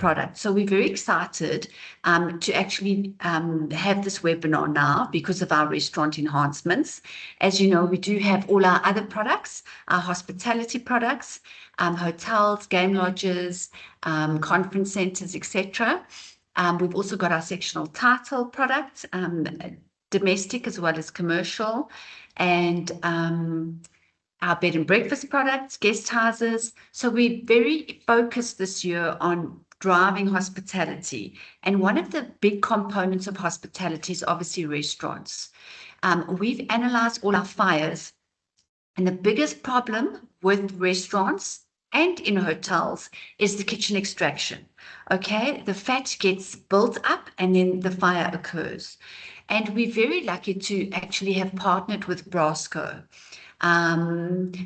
product. So we're very excited to actually have this webinar now because of our restaurant enhancements. As you know, we do have all our other products, our hospitality products, hotels, game lodges, conference centers, etc. We've also got our sectional title products, domestic as well as commercial, and our bed and breakfast products, guest houses. So we're very focused this year on driving hospitality. And one of the big components of hospitality is obviously restaurants. We've analyzed all our fires, and the biggest problem with restaurants and in hotels is the kitchen extraction. Okay, the fat gets built up and then the fire occurs. And we're very lucky to actually have partnered with Brasco,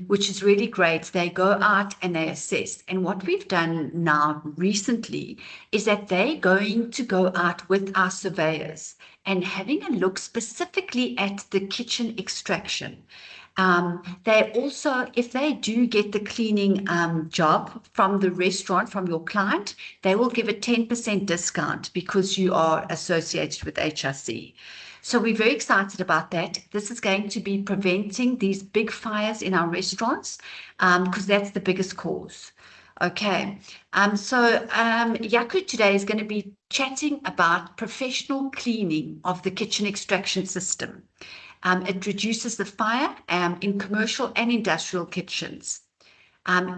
which is really great. They go out and they assess. And what we've done now recently is that they're going to go out with our surveyors and having a look specifically at the kitchen extraction. They also, if they do get the cleaning job from the restaurant, from your client, they will give a 10% discount because you are associated with HRC. So we're very excited about that. This is going to be preventing these big fires in our restaurants because that's the biggest cause. Okay, so Jaco today is going to be chatting about professional cleaning of the kitchen extraction system. It reduces the fire in commercial and industrial kitchens.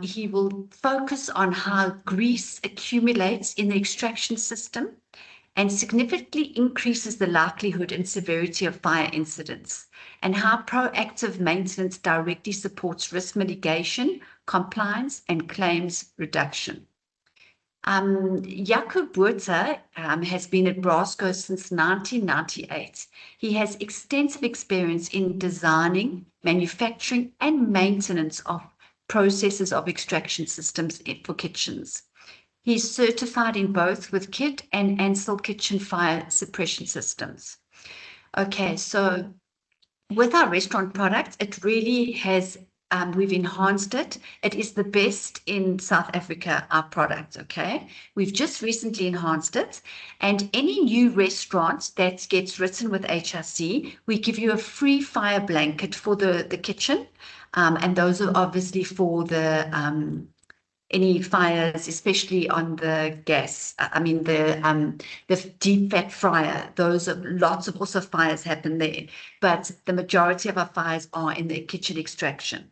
He will focus on how grease accumulates in the extraction system and significantly increases the likelihood and severity of fire incidents, and how proactive maintenance directly supports risk mitigation, compliance, and claims reduction. Jaco Botha has been at Brasco since 1998. He has extensive experience in designing, manufacturing, and maintenance of processes of extraction systems for kitchens. He's certified in both with KID and Ansell kitchen fire suppression systems. Okay, so with our restaurant products, it really has, we've enhanced it. It is the best in South Africa, our product, okay? We've just recently enhanced it. And any new restaurant that gets written with HRC, we give you a free fire blanket for the kitchen. And those are obviously for the any fires, especially on the gas. I mean, the deep fat fryer, those are lots of also fires happen there, but the majority of our fires are in the kitchen extraction.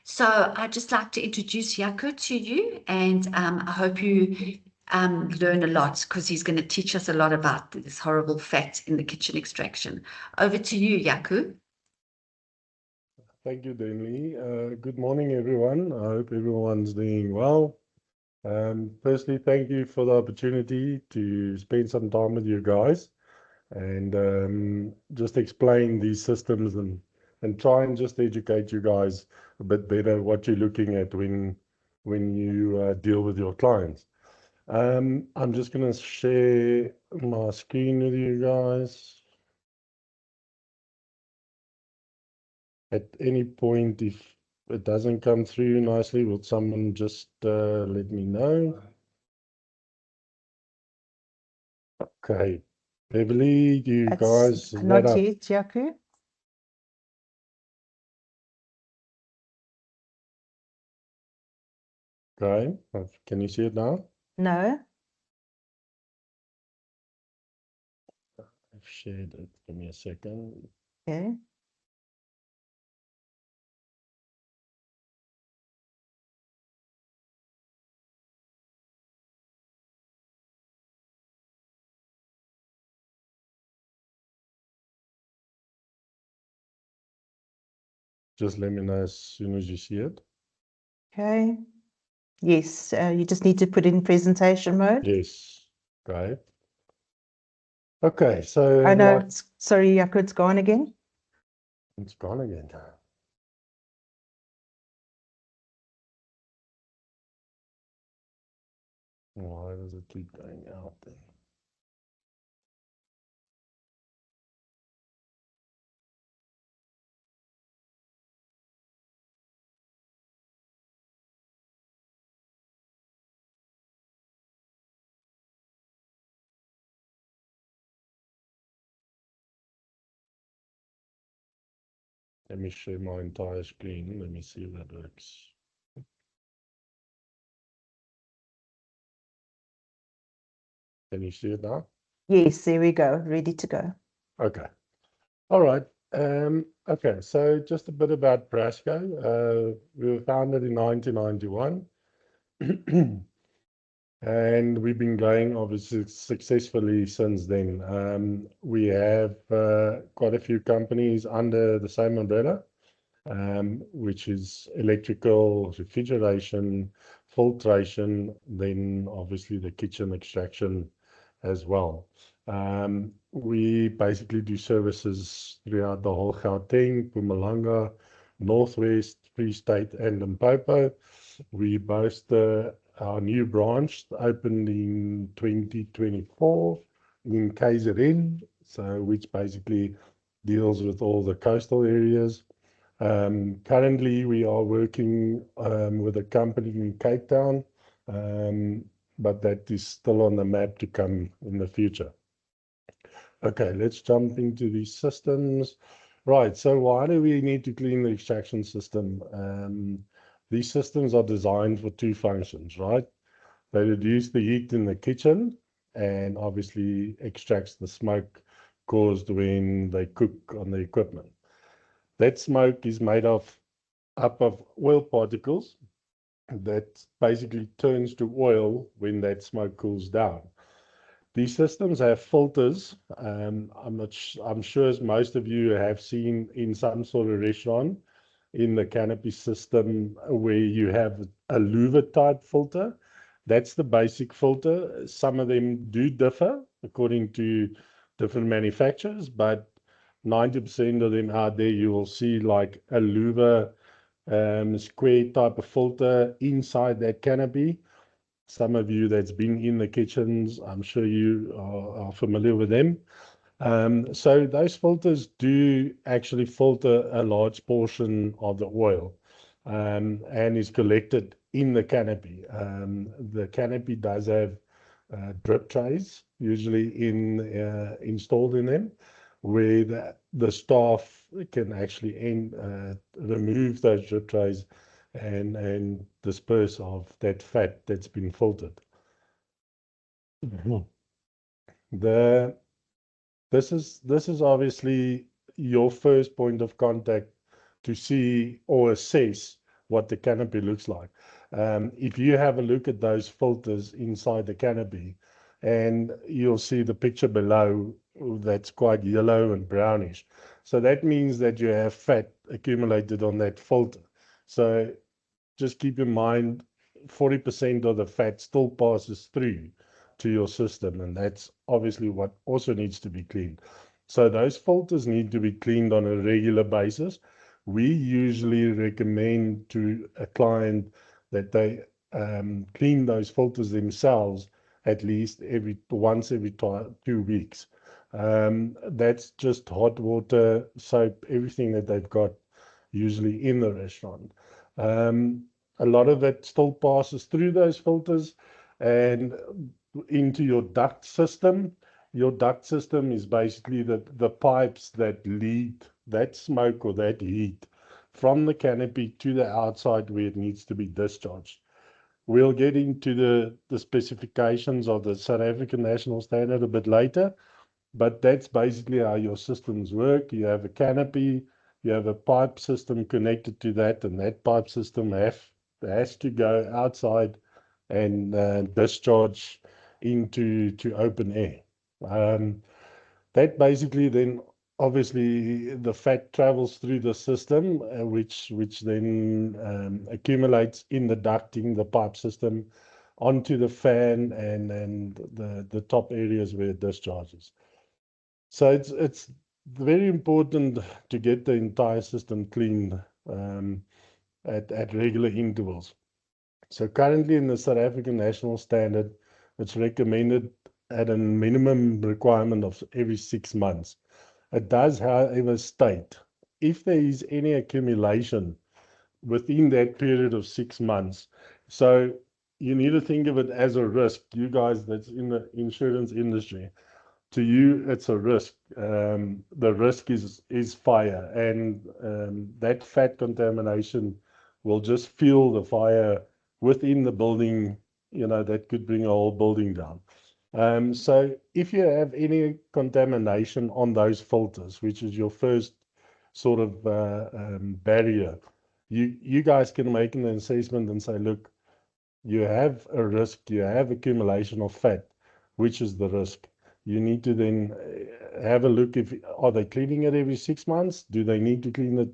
So I'd just like to introduce Jaco to you, and I hope you learn a lot because he's going to teach us a lot about this horrible fat in the kitchen extraction. Over to you, Jaco. Thank you, Denley. Good morning, everyone. I hope everyone's doing well. Firstly, thank you for the opportunity to spend some time with you guys and just explain these systems and try and just educate you guys a bit better what you're looking at when you deal with your clients. I'm just going to share my screen with you guys. At any point, if it doesn't come through nicely, will someone just let me know? Okay. Beverly, do you guys It's not yet, Jaco. Okay. Can you see it now? No. I've shared it. Give me a second. Okay. Just let me know as soon as you see it. Okay. Yes, you just need to put it in presentation mode. Yes. Okay. Okay, so Oh no, sorry, Jaco, it's gone again. it's gone again. Why does it keep going out then? Let me share my entire screen. Let me see if that works. Can you see it now? Yes, there we go. Ready to go. Okay. All right. Okay, so just a bit about Brasco. We were founded in 1991. And we've been going obviously successfully since then. We have quite a few companies under the same umbrella, which is electrical, refrigeration, filtration, then obviously the kitchen extraction as well. We basically do services throughout the whole Gauteng, Mpumalanga, Northwest, Free State, and Limpopo. We boast our new branch opened in 2024 in KZN, so which basically deals with all the coastal areas. Currently, we are working with a company in Cape Town, but that is still on the map to come in the future. Okay, let's jump into these systems. Right, so why do we need to clean the extraction system? These systems are designed for two functions, right? They reduce the heat in the kitchen and obviously extracts the smoke caused when they cook on the equipment. That smoke is made up of oil particles that basically turns to oil when that smoke cools down. These systems have filters. I'm sure as most of you have seen in some sort of restaurant in the canopy system where you have a louver type filter. That's the basic filter. Some of them do differ according to different manufacturers, but 90% of them out there you will see like a louver square type of filter inside that canopy. Some of you that's been in the kitchens, I'm sure you are familiar with them. So those filters do actually filter a large portion of the oil and is collected in the canopy. The canopy does have drip trays usually installed in them where the staff can actually remove those drip trays and disperse of that fat that's been filtered. This is obviously your first point of contact to see or assess what the canopy looks like. If you have a look at those filters inside the canopy, and you'll see the picture below that's quite yellow and brownish. So that means that you have fat accumulated on that filter. So just keep in mind 40% of the fat still passes through to your system, and that's obviously what also needs to be cleaned. So those filters need to be cleaned on a regular basis. We usually recommend to a client that they clean those filters themselves at least once every 2 weeks. That's just hot water, soap, everything that they've got usually in the restaurant. A lot of it still passes through those filters and into your duct system. Your duct system is basically the pipes that lead that smoke or that heat from the canopy to the outside where it needs to be discharged. We'll get into the specifications of the South African National Standard a bit later, but that's basically how your systems work. You have a canopy, you have a pipe system connected to that, and that pipe system has to go outside and discharge into open air. That basically then obviously the fat travels through the system, which then accumulates in the ducting, the pipe system, onto the fan and the top areas where it discharges. So it's very important to get the entire system cleaned at regular intervals. So currently in the South African National Standard, it's recommended at a minimum requirement of every 6 months. It does, however, state if there is any accumulation within that period of 6 months. So you need to think of it as a risk, you guys that's in the insurance industry. to you, it's a risk. The risk is fire, and that fat contamination will just fuel the fire within the building. That could bring a whole building down. So if you have any contamination on those filters, which is your first sort of barrier, you guys can make an assessment and say, look, you have a risk, you have accumulation of fat, which is the risk. You need to then have a look are they cleaning it every 6 months? Do they need to clean it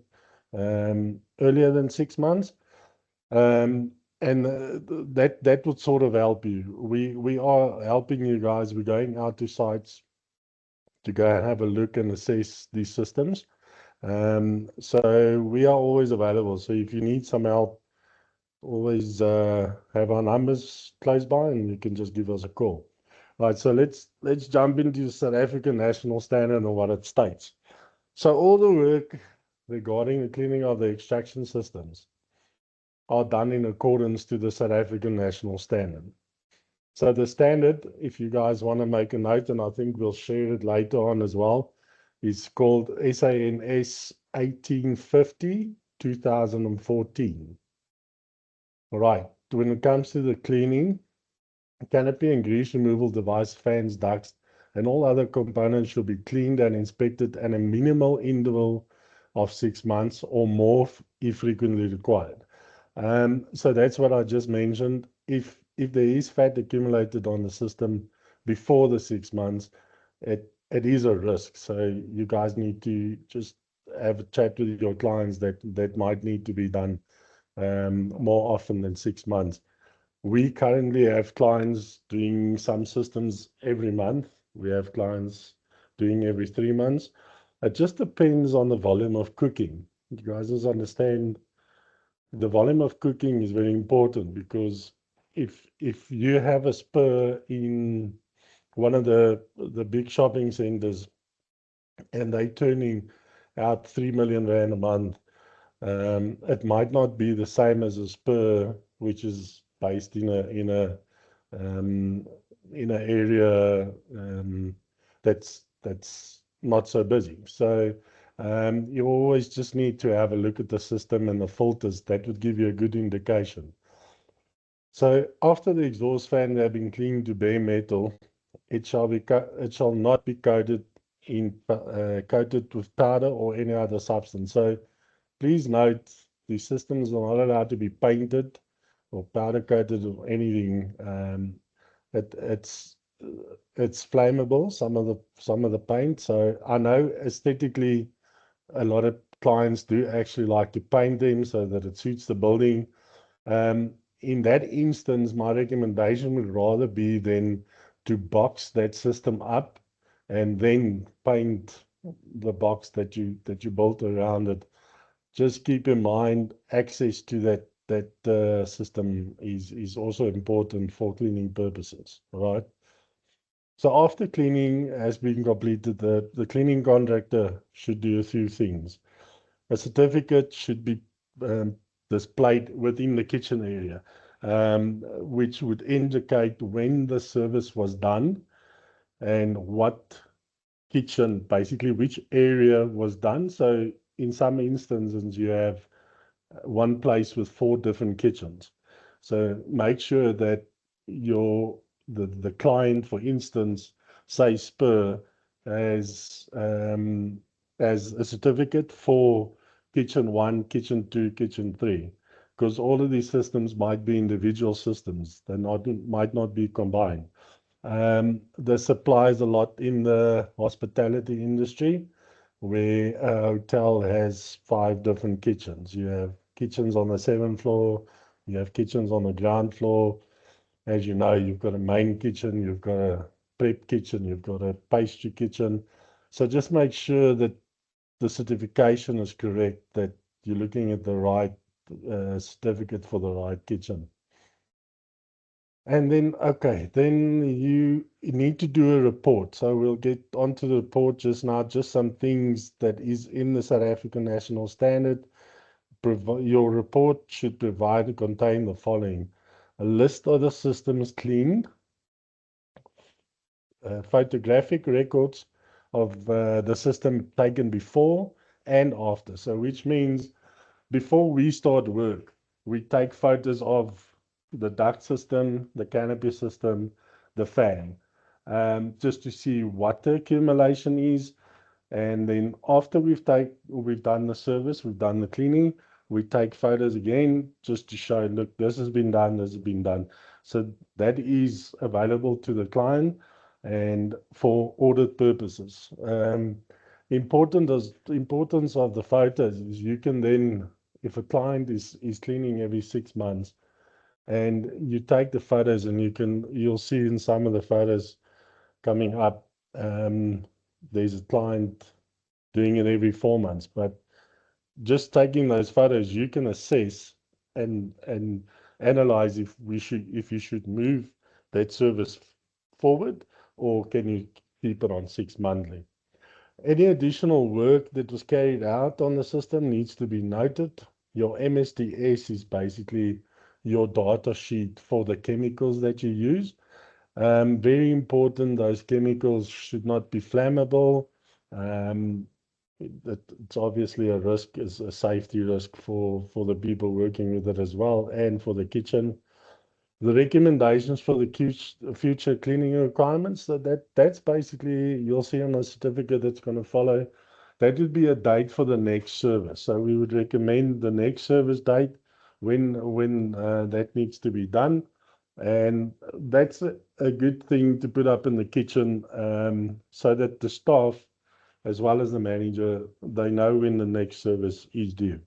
earlier than 6 months? And that would sort of help you. We are helping you guys. We're going out to sites to go and have a look and assess these systems. So we are always available. So if you need some help, always have our numbers close by, and you can just give us a call. Right, so let's jump into the South African National Standard and what it states. So all the work regarding the cleaning of the extraction systems are done in accordance to the South African National Standard. So the standard, if you guys want to make a note, and I think we'll share it later on as well, is called SANS 1850-2014. All right, when it comes to the cleaning, canopy and grease removal device, fans, ducts, and all other components should be cleaned and inspected at a minimal interval of 6 months or more if frequently required. So that's what I just mentioned. If there is fat accumulated on the system before the 6 months, it is a risk. So you guys need to just have a chat with your clients that might need to be done more often than 6 months. We currently have clients doing some systems every month. We have clients doing every 3 months. It just depends on the volume of cooking. You guys just understand the volume of cooking is very important, because if you have a spur in one of the big shopping centers and they're turning out 3 million rand a month, it might not be the same as a spur which is based in a area that's not so busy. So you always just need to have a look at the system and the filters. That would give you a good indication. So after the exhaust fan have been cleaned to bare metal, it shall not be coated with powder or any other substance. So please note, these systems are not allowed to be painted or powder coated or anything. It's flammable, some of the paint. So I know aesthetically, a lot of clients do actually like to paint them so that it suits the building. In that instance, my recommendation would rather be then to box that system up and then paint the box that you built around it. Just keep in mind, access to that system is also important for cleaning purposes, right? So after cleaning has been completed, the cleaning contractor should do a few things. A certificate should be displayed within the kitchen area, which would indicate when the service was done and what kitchen, basically which area was done. So in some instances, you have one place with 4 different kitchens. So make sure that the client, for instance, say Spur, has a certificate for kitchen 1, kitchen 2, kitchen 3, because all of these systems might be individual systems. They might not be combined. This applies a lot in the hospitality industry, where a hotel has 5 different kitchens. You have kitchens on the 7th floor, you have kitchens on the ground floor. As you know, you've got a main kitchen, you've got a prep kitchen, you've got a pastry kitchen. So just make sure that the certification is correct, that you're looking at the right certificate for the right kitchen. And then, okay, then you need to do a report. So we'll get onto the report just now, just some things that is in the South African National Standard. Your report should provide and contain the following: a list of the systems cleaned, photographic records of the system taken before and after. So which means before we start work, we take photos of the duct system, the canopy system, the fan, just to see what the accumulation is. And then after we've done the service, we've done the cleaning, we take photos again just to show, look, this has been done, this has been done. So that is available to the client and for audit purposes. Importance of the photos is you can then, if a client is cleaning every 6 months, and you take the photos and you'll see in some of the photos coming up, there's a client doing it every 4 months, but just taking those photos, you can assess and analyze if you should move that service forward, or can you keep it on 6 monthly. Any additional work that was carried out on the system needs to be noted. Your MSDS is basically your data sheet for the chemicals that you use. Very important, those chemicals should not be flammable. It's obviously a risk, is a safety risk for the people working with it as well, and for the kitchen. The recommendations for the future cleaning requirements, that's basically, you'll see on the certificate that's going to follow, that would be a date for the next service. So we would recommend the next service date when that needs to be done. And that's a good thing to put up in the kitchen, so that the staff, as well as the manager, they know when the next service is due.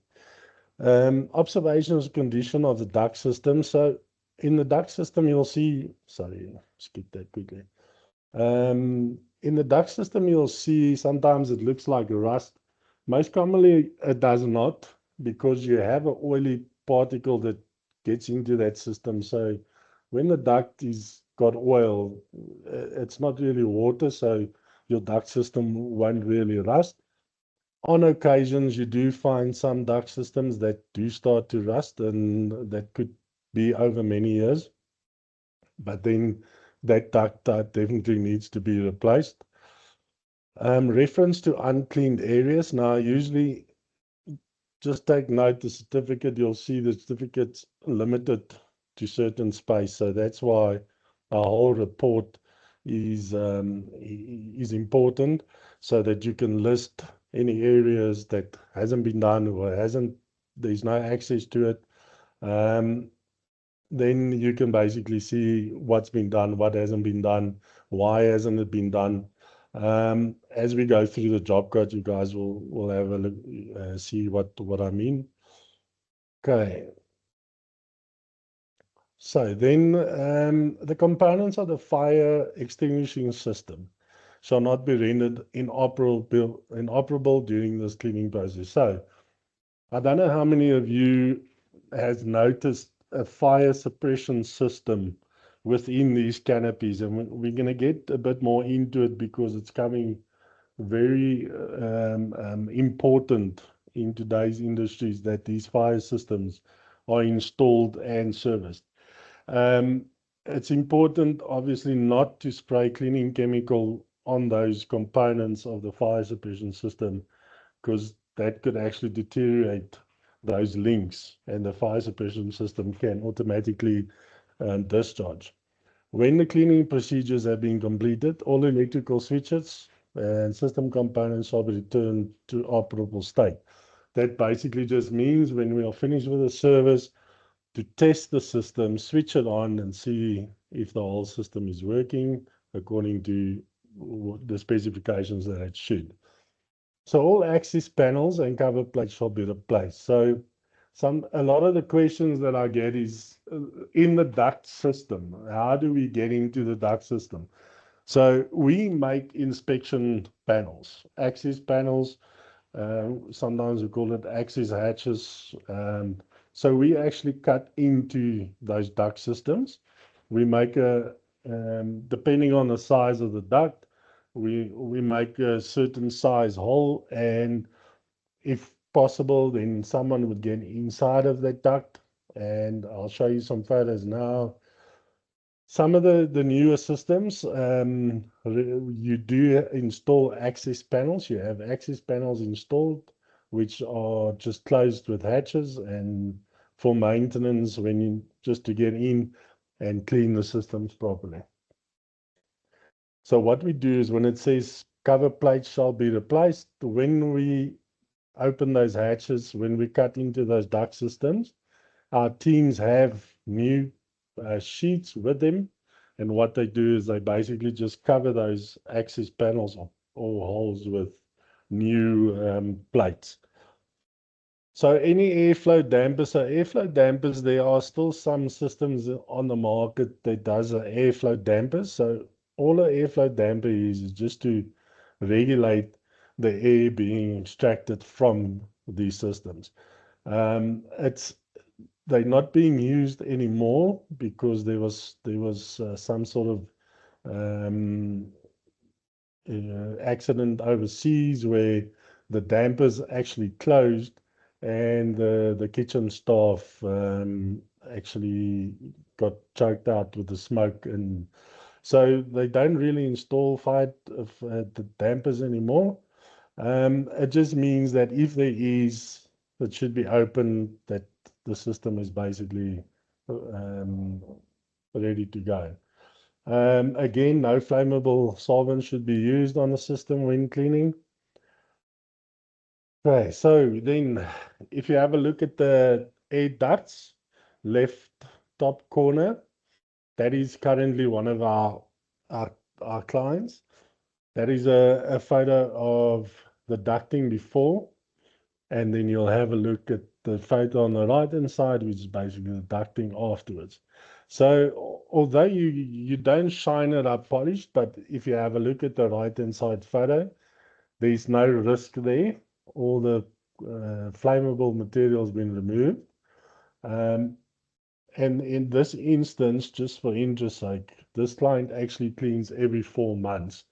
Observations condition of the duct system. So in the duct system, you'll see, sorry, skip that quickly. In the duct system, you'll see sometimes it looks like rust. Most commonly, it does not, because you have an oily particle that gets into that system. So when the duct is got oil, it's not really water, so your duct system won't really rust. On occasions, you do find some duct systems that do start to rust, and that could be over many years. But then that duct type definitely needs to be replaced. Reference to uncleaned areas. Now, usually, just take note, the certificate, you'll see the certificate's limited to certain space. So that's why our whole report is important, so that you can list any areas that hasn't been done or there's no access to it. Then you can basically see what's been done, what hasn't been done, why hasn't it been done. As we go through the job code, you guys will have a look, see what I mean. Okay. So then the components of the fire extinguishing system shall not be rendered inoperable during this cleaning process. So I don't know how many of you has noticed a fire suppression system within these canopies, and we're going to get a bit more into it because it's coming very important in today's industries, that these fire systems are installed and serviced. It's important, obviously, not to spray cleaning chemical on those components of the fire suppression system, because that could actually deteriorate those links, and the fire suppression system can automatically discharge. When the cleaning procedures have been completed, all electrical switches and system components shall be returned to operable state. That basically just means when we are finished with the service, to test the system, switch it on and see if the whole system is working according to the specifications that it should. So all access panels and cover plates shall be replaced. So a lot of the questions that I get is in the duct system, how do we get into the duct system? So we make inspection panels, access panels. Sometimes we call it access hatches. So we actually cut into those duct systems. We make depending on the size of the duct, we make a certain size hole, and if possible, then someone would get inside of that duct. And I'll show you some photos now. Some of the newer systems, you do install access panels. You have access panels installed, which are just closed with hatches and for maintenance when you just to get in and clean the systems properly. So what we do is when it says cover plates shall be replaced, when we open those hatches, when we cut into those duct systems, our teams have new sheets with them. And what they do is they basically just cover those access panels or holes with new plates. So any airflow dampers, there are still some systems on the market that does an airflow damper. So all an airflow damper is just to regulate the air being extracted from these systems. They're not being used anymore because there was some sort of accident overseas where the dampers actually closed and the kitchen staff actually got choked out with the smoke, and so they don't really install the dampers anymore. It just means that if there is, it should be open, that the system is basically ready to go. Again, no flammable solvent should be used on the system when cleaning. Okay, so then if you have a look at the air ducts, left top corner, that is currently one of our clients. That is a photo of the ducting before, and then you'll have a look at the photo on the right-hand side, which is basically the ducting afterwards. So although you don't shine it up polished, but if you have a look at the right-hand side photo, there's no risk there. All the flammable material has been removed. And in this instance, just for interest sake, this client actually cleans every 4 months.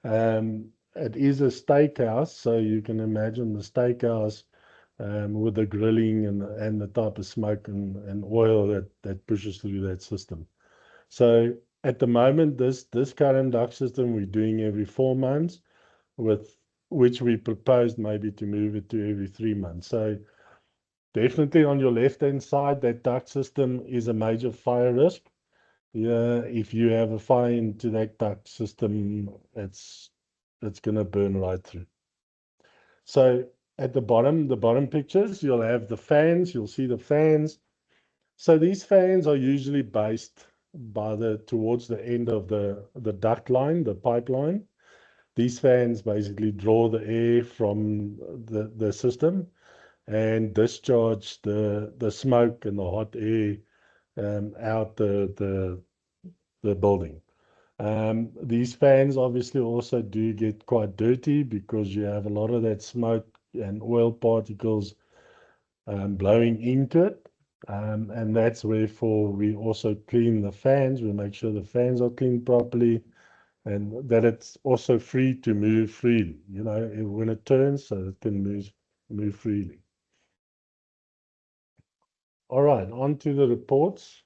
It is a steakhouse, so you can imagine the steakhouse with the grilling and the type of smoke and oil that pushes through that system. So at the moment, this current duct system we're doing every 4 months, with which we proposed maybe to move it to every 3 months. So definitely on your left-hand side, that duct system is a major fire risk. Yeah, if you have a fire into that duct system, it's going to burn right through. So at the bottom pictures, you'll have the fans. You'll see the fans. So these fans are usually based towards the end of the duct line, the pipeline. These fans basically draw the air from the system and discharge the smoke and the hot air out the building. These fans obviously also do get quite dirty because you have a lot of that smoke and oil particles blowing into it. And that's wherefore we also clean the fans. We make sure the fans are cleaned properly and that it's also free to move freely, when it turns, so it can move freely. All right, on to the reports.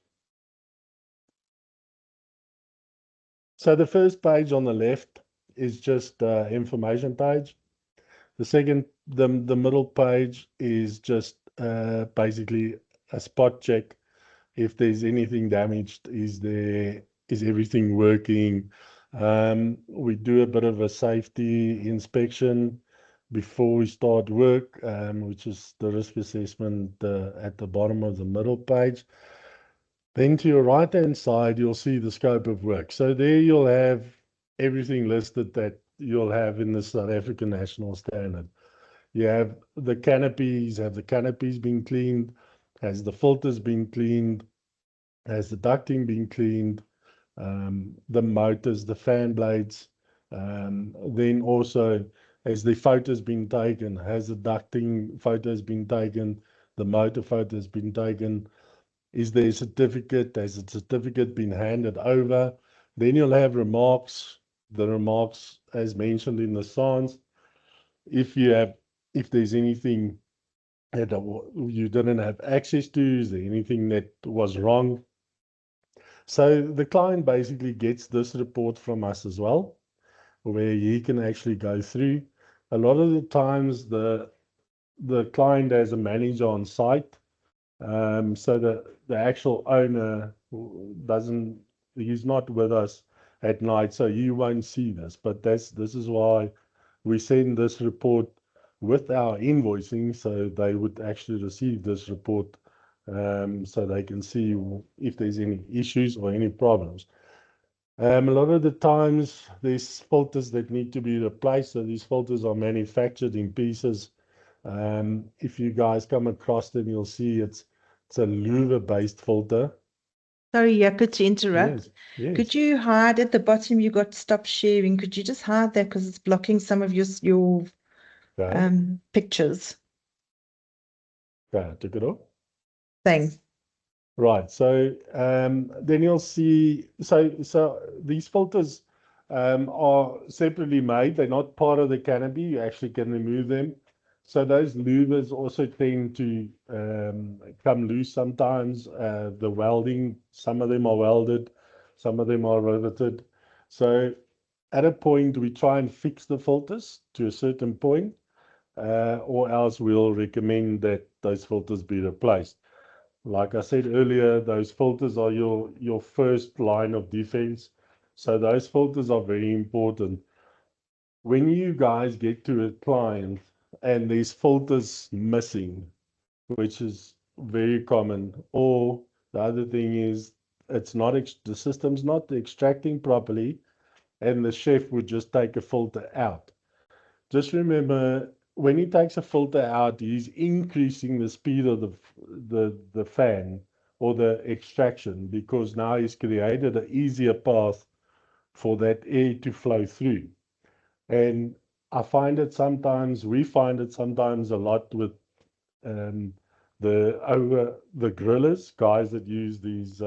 So the first page on the left is just information page. The middle page is just basically a spot check. If there's anything damaged, is everything working? We do a bit of a safety inspection before we start work, which is the risk assessment at the bottom of the middle page. Then to your right-hand side, you'll see the scope of work. So there you'll have everything listed that you'll have in the South African National Standard. You have the canopies. Have the canopies been cleaned? Has the filters been cleaned? Has the ducting been cleaned? The motors, the fan blades. Then also, has the photos been taken? Has the ducting photos been taken? The motor photos been taken? Is there a certificate? Has the certificate been handed over? Then you'll have remarks. The remarks, as mentioned in the SANS, if there's anything that you didn't have access to, is there anything that was wrong? So the client basically gets this report from us as well, where he can actually go through. A lot of the times the client has a manager on site, so the actual owner doesn't, he's not with us at night, so you won't see this. But this is why we send this report with our invoicing, so they would actually receive this report, so they can see if there's any issues or any problems. A lot of the times there's filters that need to be replaced, so these filters are manufactured in pieces. If you guys come across them, you'll see it's a louver-based filter. Sorry, Jaco, to interrupt. Yes, Could yes. you hide at the bottom? You got stop sharing. Could you just hide that because it's blocking some of your Okay, pictures? okay, I took it off. Thanks. Right. So then you'll see. So these filters are separately made. They're not part of the canopy. You actually can remove them. So those louvers also tend to come loose sometimes. The welding, some of them are welded, some of them are riveted. So at a point, we try and fix the filters to a certain point, or else we'll recommend that those filters be replaced. Like I said earlier, those filters are your first line of defense. So those filters are very important. When you guys get to a client and there's filters missing, which is very common, or the other thing is it's not the system's not extracting properly, and the chef would just take a filter out. Just remember, when he takes a filter out, he's increasing the speed of the fan or the extraction, because now he's created an easier path for that air to flow through. And we find it sometimes a lot with the grillers, guys that use these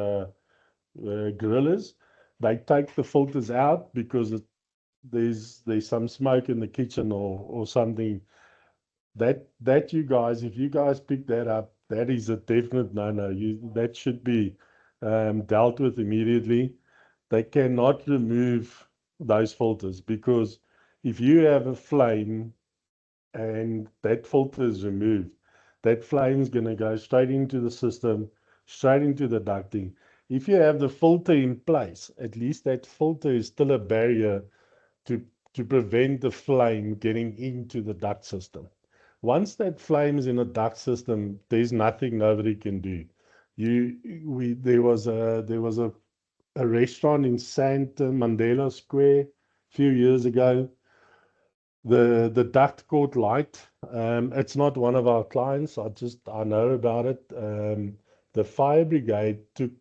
grillers. They take the filters out because there's some smoke in the kitchen or something. That you guys, if you guys pick that up, that is a definite no-no. That should be dealt with immediately. They cannot remove those filters, because if you have a flame and that filter is removed, that flame is going to go straight into the system, straight into the ducting. If you have the filter in place, at least that filter is still a barrier to prevent the flame getting into the duct system. Once that flame is in a duct system, there's nothing nobody can do. There was a restaurant in Santa Mandela Square a few years ago. The duct caught light. It's not one of our clients. I know about it. The fire brigade took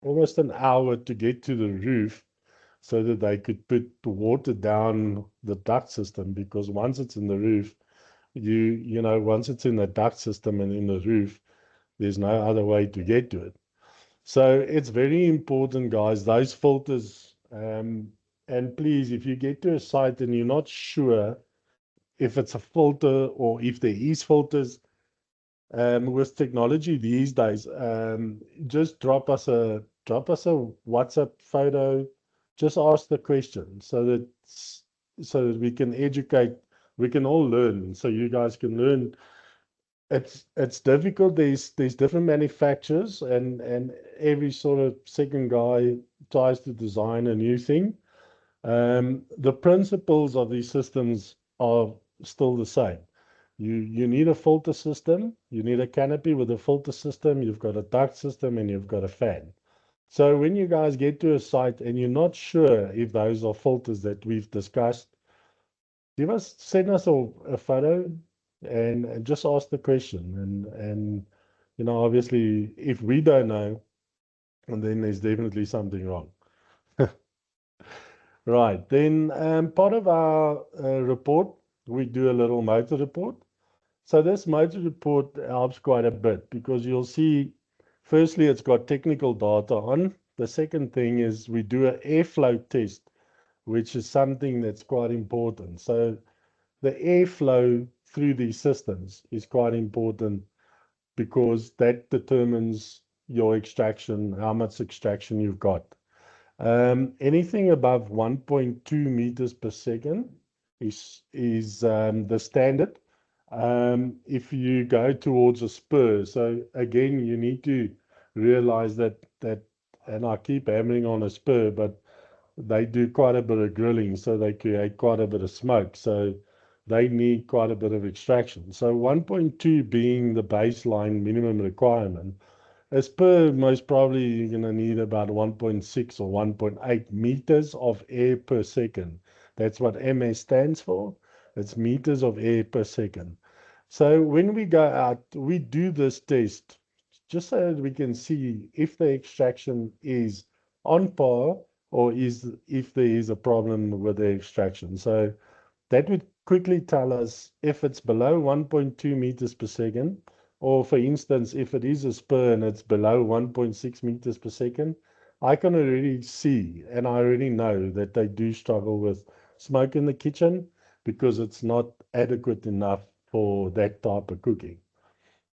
almost an hour to get to the roof so that they could put the water down the duct system, because once it's in the roof, once it's in the duct system and in the roof, there's no other way to get to it. So it's very important, guys, those filters. And please, if you get to a site and you're not sure if it's a filter or if there is filters, with technology these days, just drop us a WhatsApp photo. Just ask the question so that we can educate. We can all learn. So you guys can learn. It's difficult. There's different manufacturers, and every sort of second guy tries to design a new thing. The principles of these systems are still the same. You need a filter system, you need a canopy with a filter system, you've got a duct system, and you've got a fan. So when you guys get to a site and you're not sure if those are filters that we've discussed, send us a photo and just ask the question. And obviously, if we don't know, then there's definitely something wrong. Right, then part of our report, we do a little motor report. So this motor report helps quite a bit, because you'll see, firstly, it's got technical data on. The second thing is we do an airflow test, which is something that's quite important. So the airflow through these systems is quite important, because that determines your extraction, how much extraction you've got. Anything above 1.2 meters per second is the standard. If you go towards a spur, so again, you need to realize that, and I keep hammering on a spur, but they do quite a bit of grilling, so they create quite a bit of smoke. So they need quite a bit of extraction. So 1.2 being the baseline minimum requirement. A spur, most probably you're going to need about 1.6 or 1.8 meters of air per second. That's what MS stands for. It's meters of air per second. So when we go out, we do this test just so that we can see if the extraction is on par or if there is a problem with the extraction. So that would quickly tell us if it's below 1.2 meters per second, or for instance, if it is a spur and it's below 1.6 meters per second, I can already see and I already know that they do struggle with smoke in the kitchen because it's not adequate enough for that type of cooking.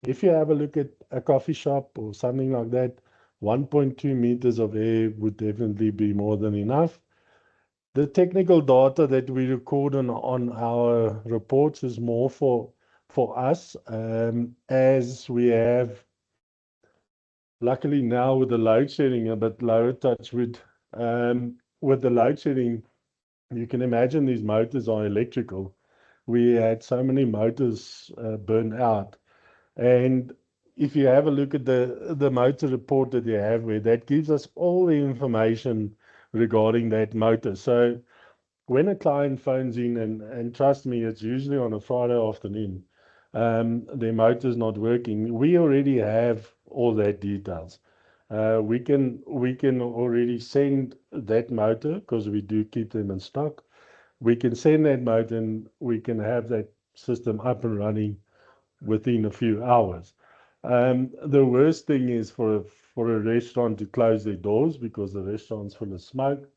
If you have a look at a coffee shop or something like that, 1.2 meters of air would definitely be more than enough. The technical data that we record on our reports is more for us, as we have, luckily now with the load shedding, a bit lower touch wood. With the load shedding, you can imagine these motors are electrical. We had so many motors burn out. And if you have a look at the motor report that you have where that gives us all the information regarding that motor. So when a client phones in, and trust me, it's usually on a Friday afternoon, their motor's not working, we already have all that details. We can already send that motor, because we do keep them in stock. We can send that motor and we can have that system up and running within a few hours. The worst thing is for a restaurant to close their doors because the restaurant's full of smoke.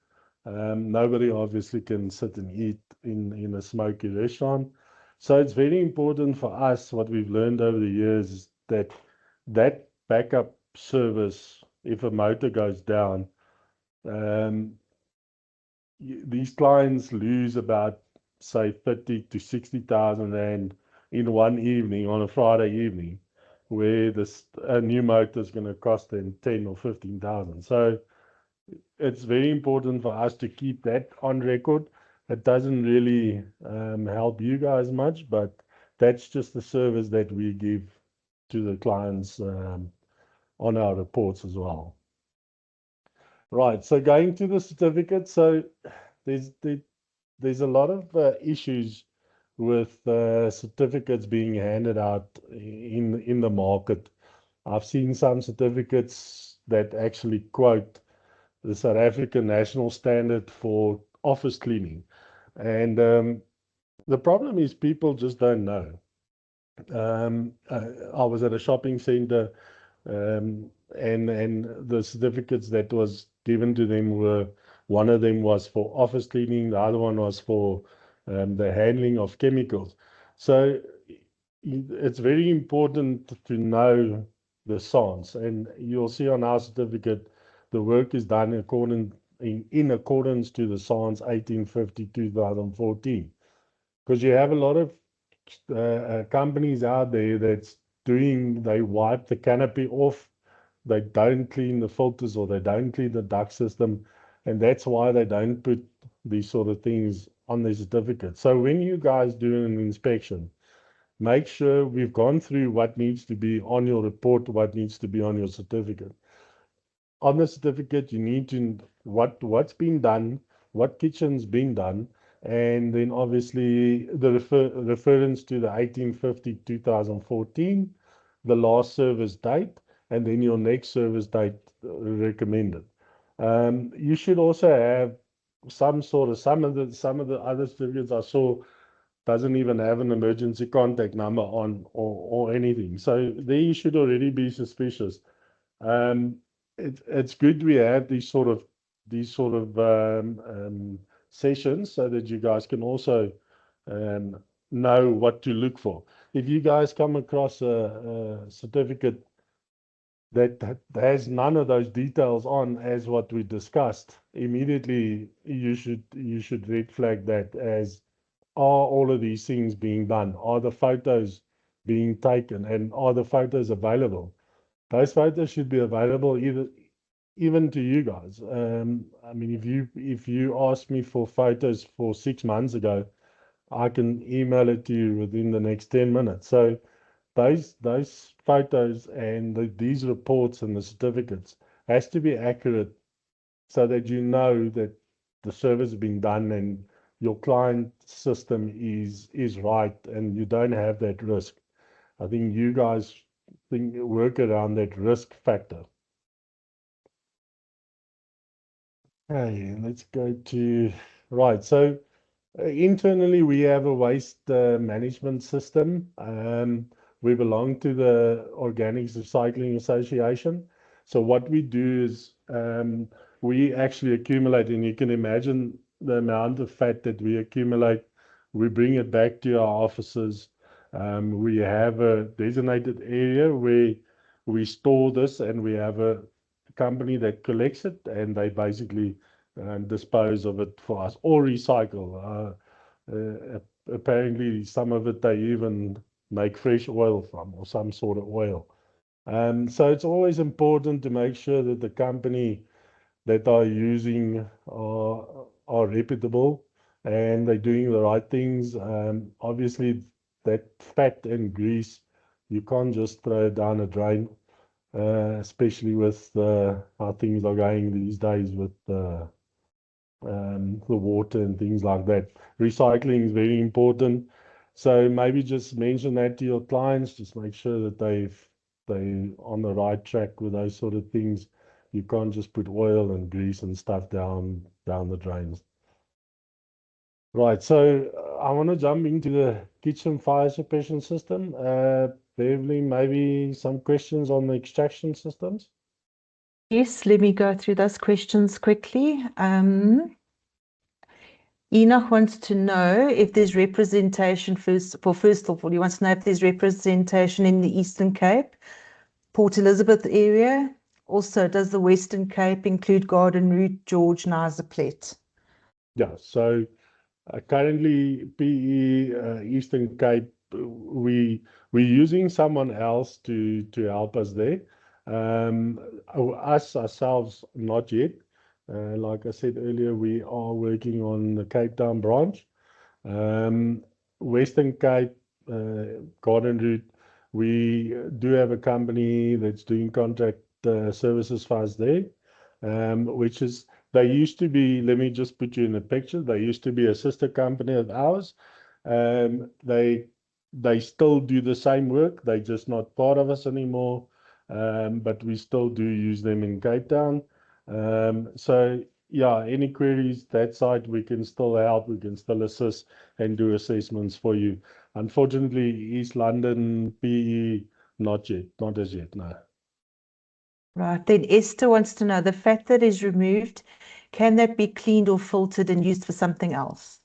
Nobody obviously can sit and eat in a smoky restaurant. So it's very important for us, what we've learned over the years, is that backup service, if a motor goes down, these clients lose about, say, 30 to 60,000 rand in one evening, on a Friday evening, where a new motor is going to cost them 10 or 15,000. So it's very important for us to keep that on record. It doesn't really help you guys much, but that's just the service that we give to the clients on our reports as well. Right, so going to the certificate, so there's a lot of issues with certificates being handed out in the market. I've seen some certificates that actually quote the South African National Standard for office cleaning. And the problem is people just don't know. I was at a shopping center, and the certificates that was given to them were, one of them was for office cleaning, the other one was for the handling of chemicals. So it's very important to know the SANS, and you'll see on our certificate the work is done in accordance to the SANS 1850-2014. Because you have a lot of companies out there they wipe the canopy off, they don't clean the filters, or they don't clean the duct system, and that's why they don't put these sort of things on their certificate. So when you guys do an inspection, make sure we've gone through what needs to be on your report, what needs to be on your certificate. On the certificate, you need to what's been done, what kitchen's been done, and then obviously the reference to the 1850-2014, the last service date, and then your next service date recommended. You should also have some of the other certificates I saw doesn't even have an emergency contact number on or anything. So there you should already be suspicious. It's good we have these sort of sessions so that you guys can also know what to look for. If you guys come across a certificate that has none of those details on as what we discussed, immediately you should red flag that as, are all of these things being done? Are the photos being taken, and are the photos available? Those photos should be available even to you guys. I mean, if you ask me for photos for 6 months ago, I can email it to you within the next 10 minutes. So those photos and these reports and the certificates has to be accurate so that you know that the service has been done and your client system is right and you don't have that risk. I think you guys work around that risk factor. Okay, let's go to right. So internally, we have a waste management system. We belong to the Organics Recycling Association. So what we do is we actually accumulate, and you can imagine the amount of fat that we accumulate. We bring it back to our offices. We have a designated area where we store this, and we have a company that collects it, and they basically dispose of it for us or recycle. Apparently, some of it they even make fresh oil from, or some sort of oil. So it's always important to make sure that the company that are using are reputable and they're doing the right things. Obviously, that fat and grease, you can't just throw it down a drain, especially with how things are going these days with the water and things like that. Recycling is very important. So maybe just mention that to your clients. Just make sure that they on the right track with those sort of things. You can't just put oil and grease and stuff down the drains. Right. So I want to jump into the kitchen fire suppression system. Beverly, maybe some questions on the extraction systems. Yes, let me go through those questions quickly. Enoch wants to know if there's representation first of all, he wants to know if there's representation in the Eastern Cape, Port Elizabeth area. Also, does the Western Cape include Garden Route, George, Nizerplet? Yeah, so currently PE Eastern Cape, we're using someone else to help us there. Us ourselves, not yet. Like I said earlier, we are working on the Cape Town branch. Western Cape, Garden Route, we do have a company that's doing contract services for us there, which is, they used to be, let me just put you in a picture, they used to be a sister company of ours. They still do the same work, they're just not part of us anymore, but we still do use them in Cape Town. So yeah, any queries that side, we can still help, we can still assist and do assessments for you. Unfortunately, East London, PE, not yet, not as yet, no. Right, then Esther wants to know the fat that is removed, can that be cleaned or filtered and used for something else?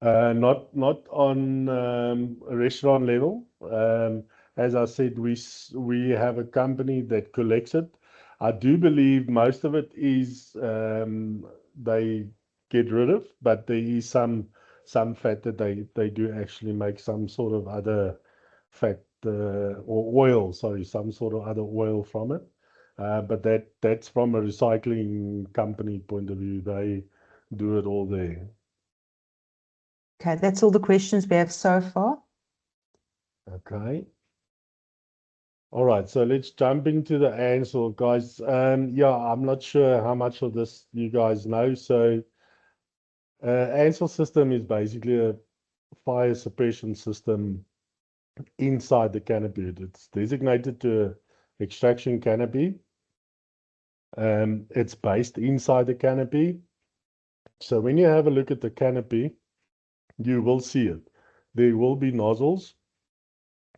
Not on a restaurant level. As I said, we have a company that collects it. I do believe most of it is they get rid of, but there is some fat that they do actually make some sort of other fat or oil, sorry, some sort of other oil from it. But that's from a recycling company point of view. They do it all there. Okay, that's all the questions we have so far. Okay. All right, so let's jump into the Ansell, guys. Yeah, I'm not sure how much of this you guys know. So, Ansell system is basically a fire suppression system inside the canopy. It's designated to extraction canopy. It's based inside the canopy. So when you have a look at the canopy, you will see it. There will be nozzles.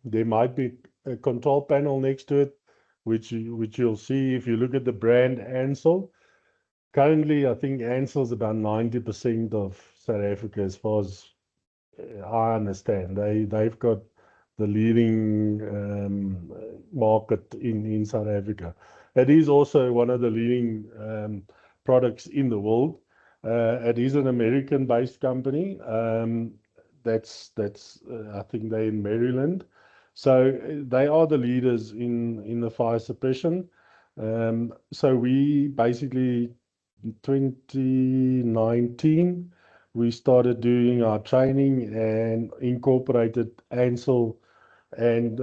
There might be a control panel next to it, which you'll see if you look at the brand Ansell. Currently, I think Ansell's about 90% of South Africa, as far as I understand. They've got leading market in South Africa. It is also one of the leading products in the world. It is an American-based company. That's I think they're in Maryland. So they are the leaders in the fire suppression. So we basically, in 2019, we started doing our training and incorporated Ansell and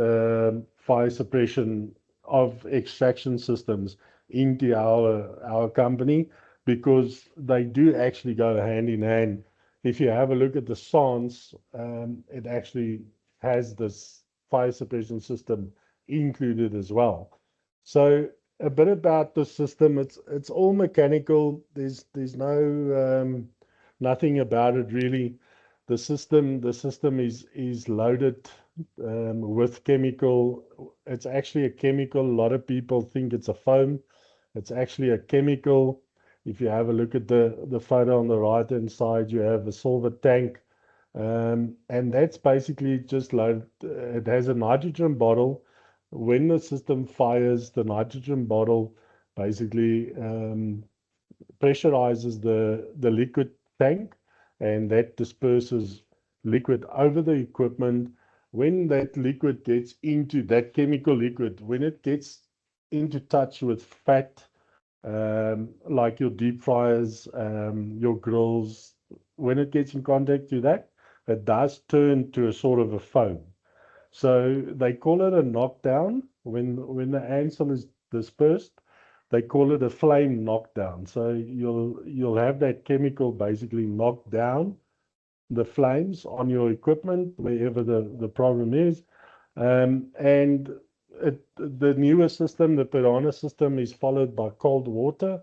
fire suppression of extraction systems into our company, because they do actually go hand in hand. If you have a look at the SANS, it actually has this fire suppression system included as well. So a bit about the system. It's all mechanical. There's no nothing about it really. The system is loaded with chemical. It's actually a chemical. A lot of people think it's a foam. It's actually a chemical. If you have a look at the photo on the right hand side, you have a silver tank. And that's basically just loaded. It has a nitrogen bottle. When the system fires, the nitrogen bottle basically pressurizes the liquid tank, and that disperses liquid over the equipment. When that liquid gets into that chemical liquid, when it gets into touch with fat, like your deep fryers, your grills, when it gets in contact with that, it does turn to a sort of a foam. So they call it a knockdown. When the Ansell is dispersed, they call it a flame knockdown. So you'll have that chemical basically knock down the flames on your equipment wherever the problem is. And the newer system, the Piranha system, is followed by cold water,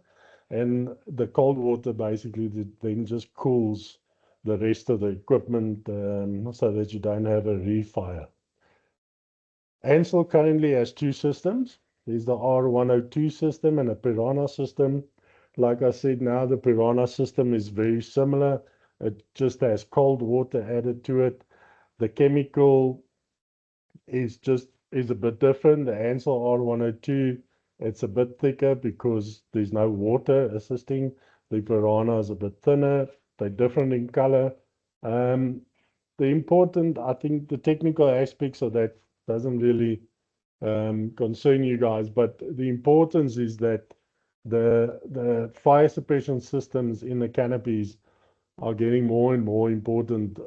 and the cold water basically then just cools the rest of the equipment so that you don't have a refire. Ansell currently has two systems. There's the R102 system and a Piranha system. Like I said, now the Piranha system is very similar. It just has cold water added to it. The chemical is a bit different. The Ansell R102, it's a bit thicker because there's no water assisting. The Piranha is a bit thinner. They're different in color. I think the technical aspects of that doesn't really concern you guys, but the importance is that the fire suppression systems in the canopies are getting more and more important.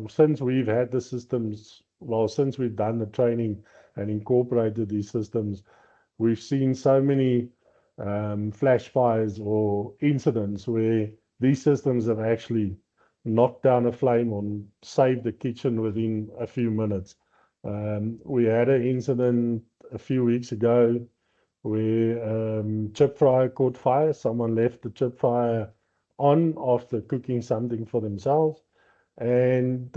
Since we've had the systems, well, since we've done the training and incorporated these systems, we've seen so many flash fires or incidents where these systems have actually knocked down a flame or saved the kitchen within a few minutes. We had an incident a few weeks ago where chip fryer caught fire. Someone left the chip fryer on after cooking something for themselves, and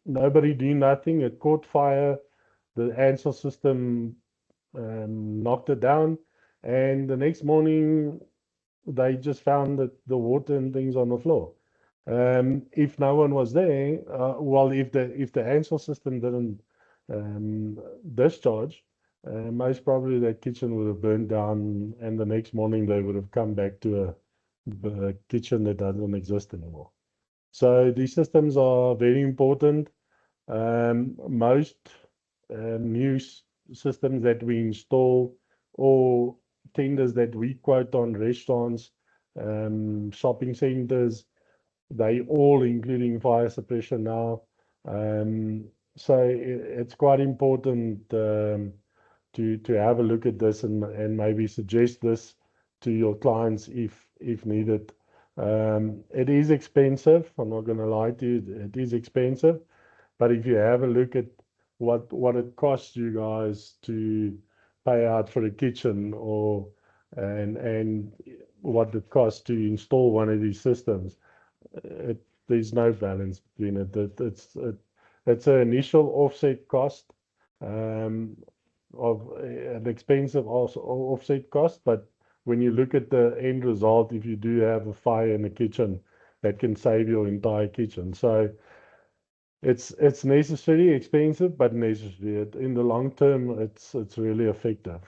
nobody did nothing. It caught fire. The Ansell system knocked it down, and the next morning they just found that the water and things on the floor. If no one was there, well, if the Ansell system didn't discharge, most probably that kitchen would have burned down, and the next morning they would have come back to a kitchen that doesn't exist anymore. So these systems are very important. Most new systems that we install or tenders that we quote on restaurants, shopping centers, they all including fire suppression now. So it's quite important to have a look at this and maybe suggest this to your clients if needed. It is expensive. I'm not going to lie to you. It is expensive. But if you have a look at what it costs you guys to pay out for a kitchen and what it costs to install one of these systems, there's no balance between it. It's an initial offset cost of an expensive offset cost, but when you look at the end result, if you do have a fire in the kitchen, that can save your entire kitchen. So it's necessary, expensive, but necessary. In the long term, it's really effective.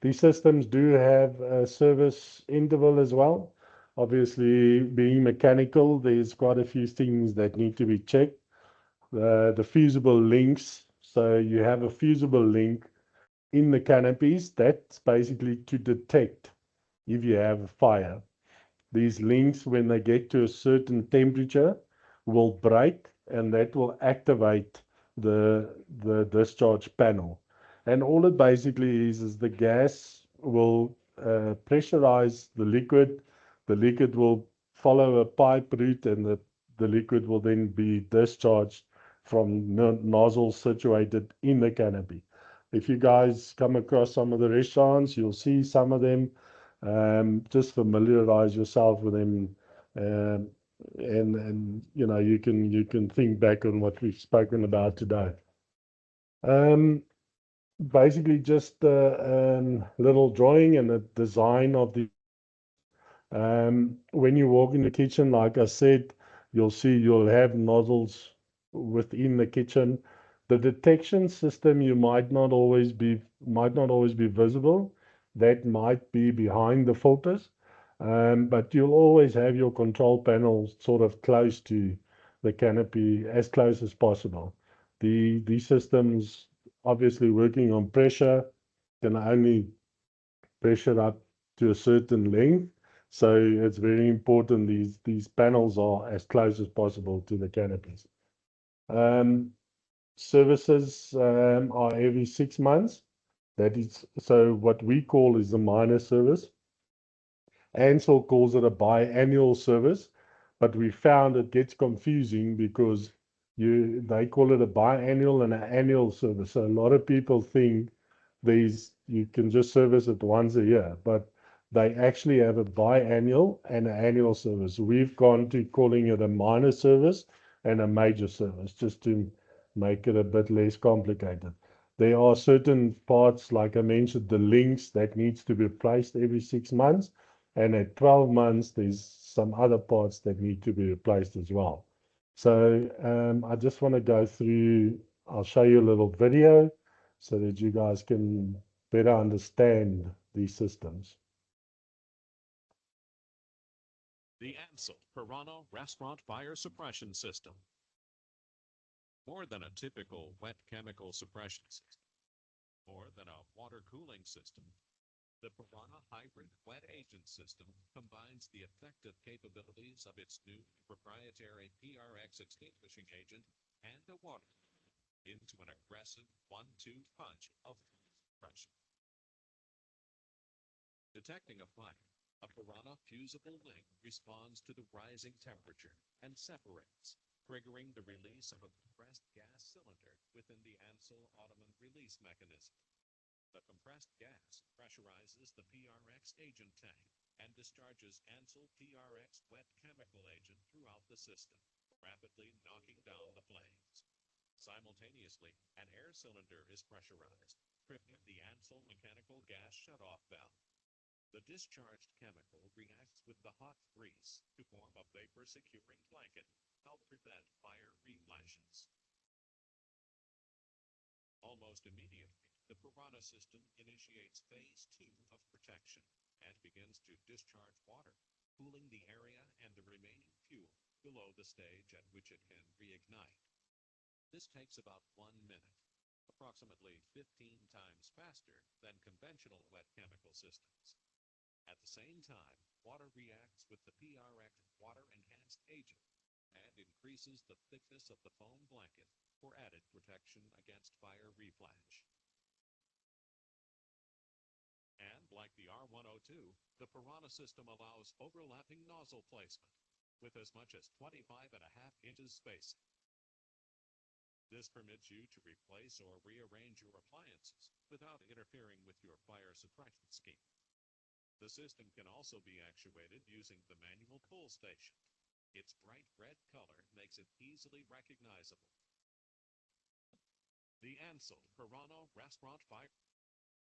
These systems do have a service interval as well. Obviously, being mechanical, there's quite a few things that need to be checked. The fusible links. So you have a fusible link in the canopies. That's basically to detect if you have a fire. These links, when they get to a certain temperature, will break, and that will activate the discharge panel. And all it basically is the gas will pressurize the liquid. The liquid will follow a pipe route, and the liquid will then be discharged from nozzles situated in the canopy. If you guys come across some of the restaurants, you'll see some of them. Just familiarize yourself with them, um, and you can think back on what we've spoken about today. Basically, just a little drawing and a design of the. When you walk in the kitchen, like I said, you'll have nozzles within the kitchen. The detection system might not always be visible. That might be behind the filters. But you'll always have your control panel sort of close to the canopy, as close as possible. These systems obviously working on pressure can only pressure up to a certain length. So it's very important these panels are as close as possible to the canopies. Services are every 6 months. That is so what we call is a minor service. Ansel calls it a biannual service, but we found it gets confusing because they call it a biannual and an annual service. So a lot of people think you can just service it once a year, but they actually have a biannual and an annual service. We've gone to calling it a minor service and a major service just to make it a bit less complicated. There are certain parts, like I mentioned, the links that needs to be replaced every 6 months. And at 12 months, there's some other parts that need to be replaced as well. So I just want to go through, I'll show you a little video so that you guys can better understand these systems. The Ansel Piranha Restaurant Fire Suppression System. More than a typical wet chemical suppression system, more than a water cooling system, the Piranha Hybrid Wet Agent System combines the effective capabilities of its new proprietary PRX extinguishing agent and a water into an aggressive 1-2 punch of suppression. Detecting a fire, a Piranha fusible link responds to the rising temperature and separates, triggering the release of a compressed gas cylinder within the Ansel Ottoman release mechanism. The compressed gas pressurizes the PRX agent tank and discharges Ansel PRX wet chemical agent throughout the system, rapidly knocking down the flames. Simultaneously, an air cylinder is pressurized, tripping the Ansel mechanical gas shutoff valve. The discharged chemical reacts with the hot grease to form a vapor-securing blanket, help prevent fire reflashes. Almost immediately, the Piranha system initiates phase 2 of protection and begins to discharge water, cooling the area and the remaining fuel below the stage at which it can reignite. This takes about 1 minute, approximately 15 times faster than conventional wet chemical systems. At the same time, water reacts with the PRX water-enhanced agent and increases the thickness of the foam blanket for added protection against fire reflash. And like the R102, the Piranha system allows overlapping nozzle placement with as much as 25.5 inches spacing. This permits you to replace or rearrange your appliances without interfering with your fire suppression scheme. The system can also be actuated using the manual pull station. Its bright red color makes it easily recognizable. The Ansel Piranha Restaurant Fire.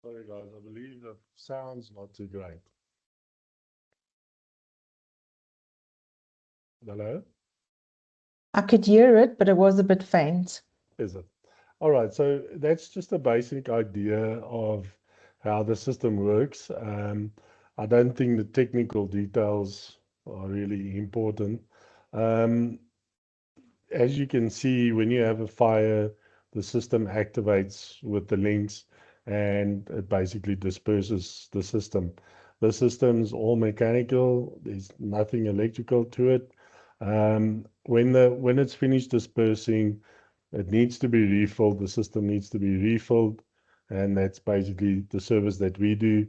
Sorry guys, I believe the sound's not too great. Hello? I could hear it, but it was a bit faint. Is it? All right, so that's just a basic idea of how the system works. I don't think the technical details are really important. Um, as you can see, when you have a fire, the system activates with the links and it basically disperses the system. The system's all mechanical, there's nothing electrical to it. When it's finished dispersing, it needs to be refilled, the system needs to be refilled, and that's basically the service that we do.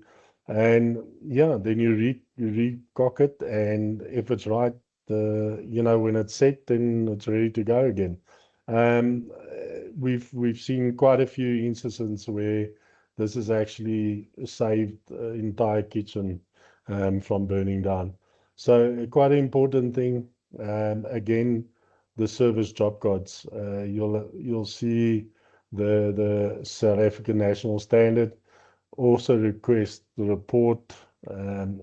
And yeah, then you recock it, and if it's right, when it's set, then it's ready to go again. We've seen quite a few instances where this has actually saved the entire kitchen from burning down. So quite an important thing. Again, the service job cards. You'll see the South African National Standard also request the report,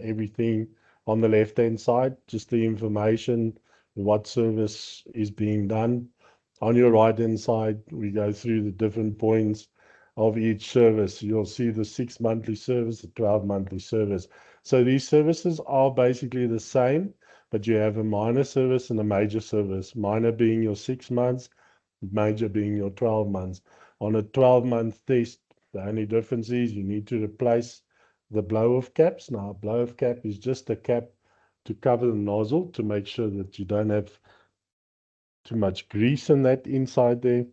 everything on the left-hand side, just the information, what service is being done. On your right-hand side, we go through the different points of each service. You'll see the 6 monthly service, the 12 monthly service. So these services are basically the same, but you have a minor service and a major service. Minor being your 6 months, major being your 12 months. On a 12-month test, the only difference is you need to replace the blow-off caps. Now, a blow-off cap is just a cap to cover the nozzle to make sure that you don't have too much grease in that inside there.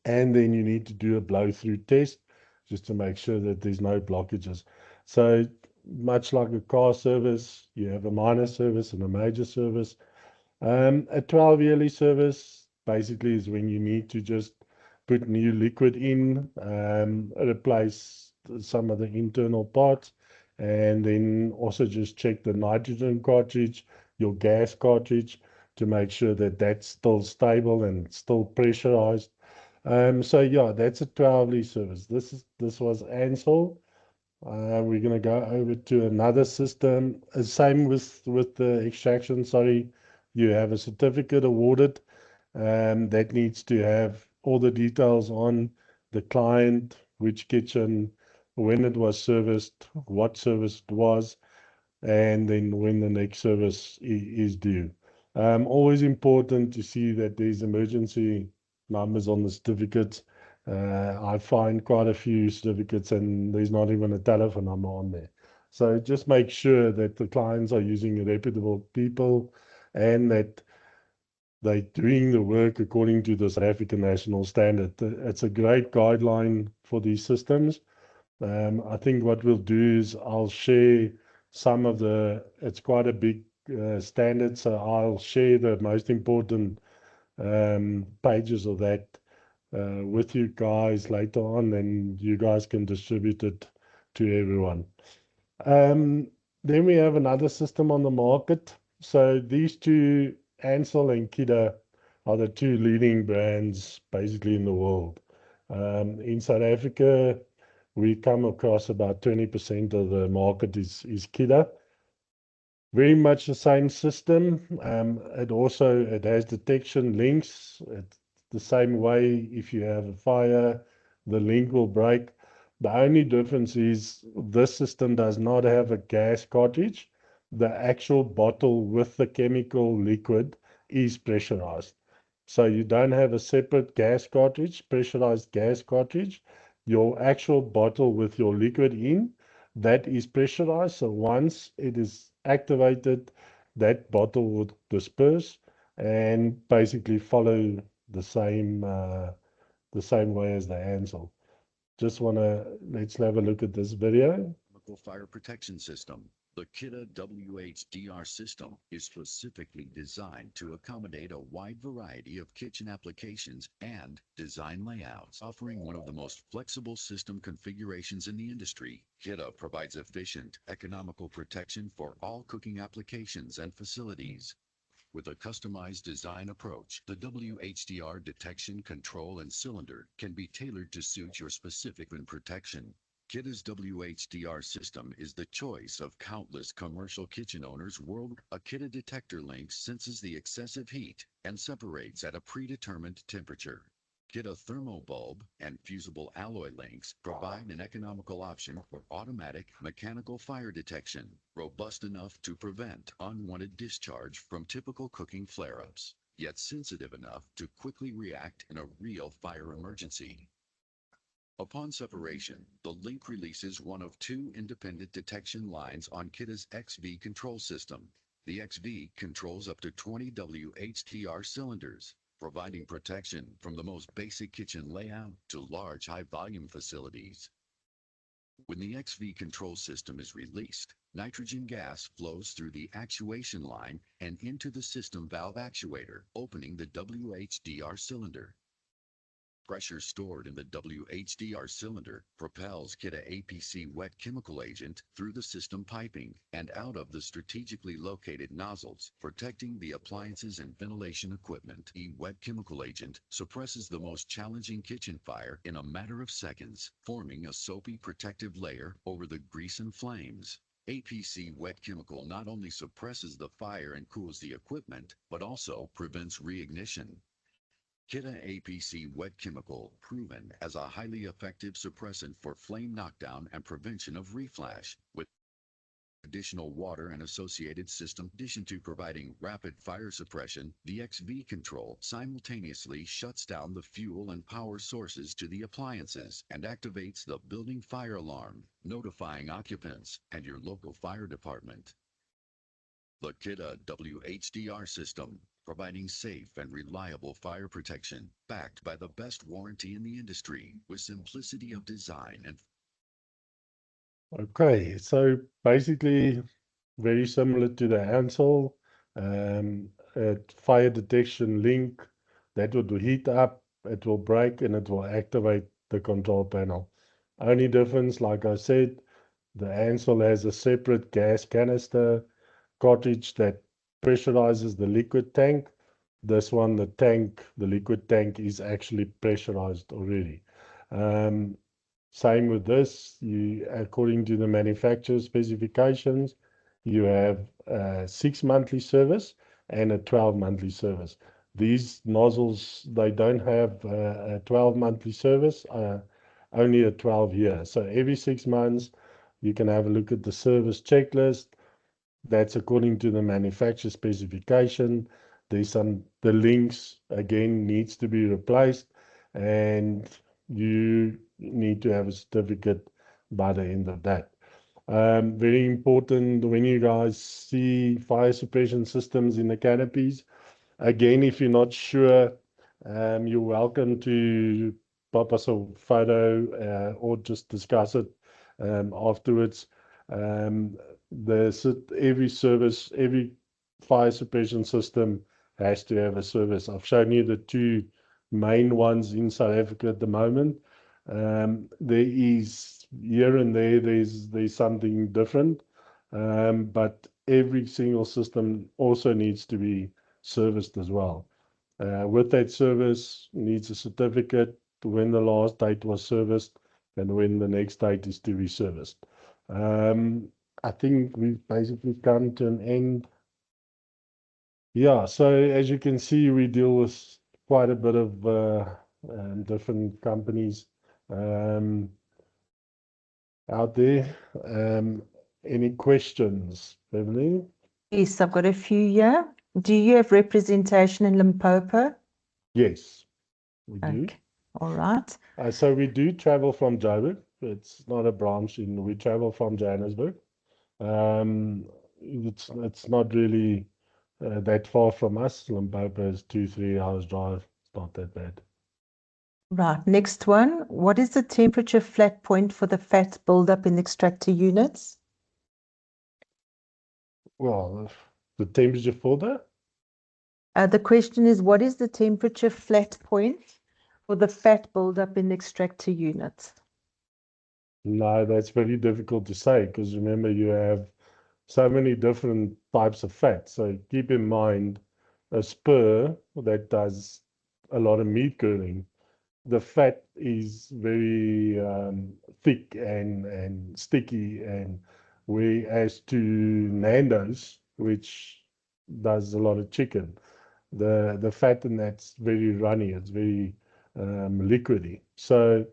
And then you need to do a blow-through test just to make sure that there's no blockages. So much like a car service, you have a minor service and a major service. A 12-yearly service basically is when you need to just put new liquid in, replace some of the internal parts, and then also just check the nitrogen cartridge, your gas cartridge, to make sure that that's still stable and still pressurized. So yeah, that's a 12-yearly service. This was Ansell. We're going to go over to another system. Same with the extraction. Sorry, you have a certificate awarded that needs to have all the details on the client, which kitchen, when it was serviced, what service it was, and then when the next service is due. Always important to see that there's emergency numbers on the certificates. I find quite a few certificates and there's not even a telephone number on there. So just make sure that the clients are using reputable people and that they're doing the work according to the South African National Standard. It's a great guideline for these systems. I think what we'll do is I'll share some of it's quite a big standard, so I'll share the most important pages of that with you guys later on, and you guys can distribute it to everyone. Then we have another system on the market. So these two, Ansell and Kidde, are the two leading brands basically in the world. In South Africa, we come across about 20% of the market is Kidde. Very much the same system. It has detection links. It's the same way if you have a fire, the link will break. The only difference is this system does not have a gas cartridge. The actual bottle with the chemical liquid is pressurized. So you don't have a separate gas cartridge, pressurized gas cartridge. Your actual bottle with your liquid in, that is pressurized. So once it is activated, that bottle would disperse and basically follow the same way as the Ansell. Let's have a look at this video. Chemical fire protection system. The Kidde WHDR system is specifically designed to accommodate a wide variety of kitchen applications and design layouts, offering one of the most flexible system configurations in the industry. Kidde provides efficient, economical protection for all cooking applications and facilities. With a customized design approach, the WHDR detection, control, and cylinder can be tailored to suit your specific protection. Kidda's WHDR system is the choice of countless commercial kitchen owners worldwide. A Kidda detector link senses the excessive heat and separates at a predetermined temperature. Kidda thermobulb and fusible alloy links provide an economical option for automatic mechanical fire detection, robust enough to prevent unwanted discharge from typical cooking flare-ups, yet sensitive enough to quickly react in a real fire emergency. Upon separation, the link releases one of two independent detection lines on Kidda's XV control system. The XV controls up to 20 WHDR cylinders, providing protection from the most basic kitchen layout to large high-volume facilities. When the XV control system is released, nitrogen gas flows through the actuation line and into the system valve actuator, opening the WHDR cylinder. Pressure stored in the WHDR cylinder propels Kidda APC wet chemical agent through the system piping and out of the strategically located nozzles, protecting the appliances and ventilation equipment. The wet chemical agent suppresses the most challenging kitchen fire in a matter of seconds, forming a soapy protective layer over the grease and flames. APC wet chemical not only suppresses the fire and cools the equipment, but also prevents reignition. Kidda APC wet chemical proven as a highly effective suppressant for flame knockdown and prevention of reflash, with additional water and associated system. In addition to providing rapid fire suppression, the XV control simultaneously shuts down the fuel and power sources to the appliances and activates the building fire alarm, notifying occupants and your local fire department. The Kidda WHDR system, providing safe and reliable fire protection, backed by the best warranty in the industry, with simplicity of design and Okay, so basically very similar to the Ansel fire detection link that would heat up, it will break, and it will activate the control panel. Only difference, like I said, the Ansel has a separate gas canister cartridge that pressurizes the liquid tank. This one, the liquid tank is actually pressurized already. Same with this, according to the manufacturer specifications, you have a 6-monthly service and a 12-monthly service. These nozzles, they don't have a 12-monthly service, only a 12-year. So every 6 months, you can have a look at the service checklist. That's according to the manufacturer specification. The links again needs to be replaced, and you need to have a certificate by the end of that. Very important when you guys see fire suppression systems in the canopies. Again, if you're not sure, you're welcome to pop us a photo or just discuss it afterwards. Every fire suppression system has to have a service. I've shown you the two main ones in South Africa at the moment. There is here and there's something different, but every single system also needs to be serviced as well. With that service, needs a certificate when the last date was serviced and when the next date is to be serviced. I think we've basically come to an end. Yeah, so as you can see, we deal with quite a bit of different companies out there. Any questions, Beverly? Yes, I've got a few here. Do you have representation in Limpopo? Yes, we do. Okay, all right. So we do travel from Joburg. It's not a branch we travel from Johannesburg. It's not really that far from us. Limpopo is 2-3 hours drive. It's not that bad. Right, next one. What is the temperature flat point for the fat buildup in extractor units? Well, the temperature for that? The question is, what is the temperature flat point for the fat buildup in extractor units? No, that's very difficult to say because remember you have so many different types of fat. So keep in mind a spur that does a lot of meat curling. the fat is very thick and sticky, and whereas to Nando's, which does a lot of chicken, the fat in that's very runny, it's very liquidy. So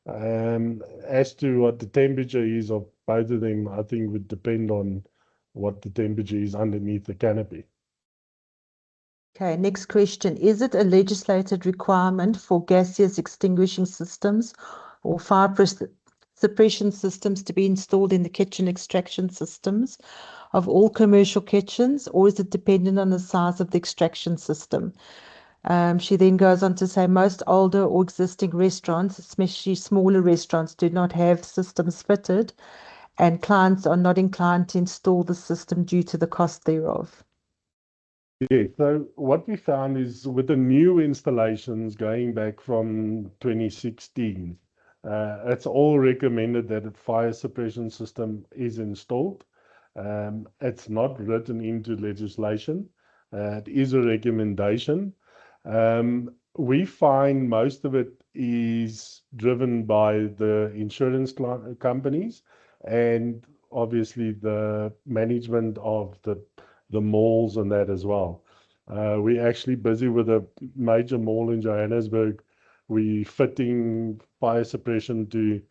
as to what the temperature is of both of them, I think would depend on what the temperature is underneath the canopy. Okay, next question. Is it a legislated requirement for gaseous extinguishing systems or suppression systems to be installed in the kitchen extraction systems of all commercial kitchens, or is it dependent on the size of the extraction system? She then goes on to say most older or existing restaurants, especially smaller restaurants, do not have systems fitted, and clients are not inclined to install the system due to the cost thereof. Yeah, so what we found is with the new installations going back from 2016, it's all recommended that a fire suppression system is installed. It's not written into legislation. It is a recommendation. We find most of it is driven by the insurance companies and obviously the management of the malls and that as well. We're actually busy with a major mall in Johannesburg. We fitting fire suppression to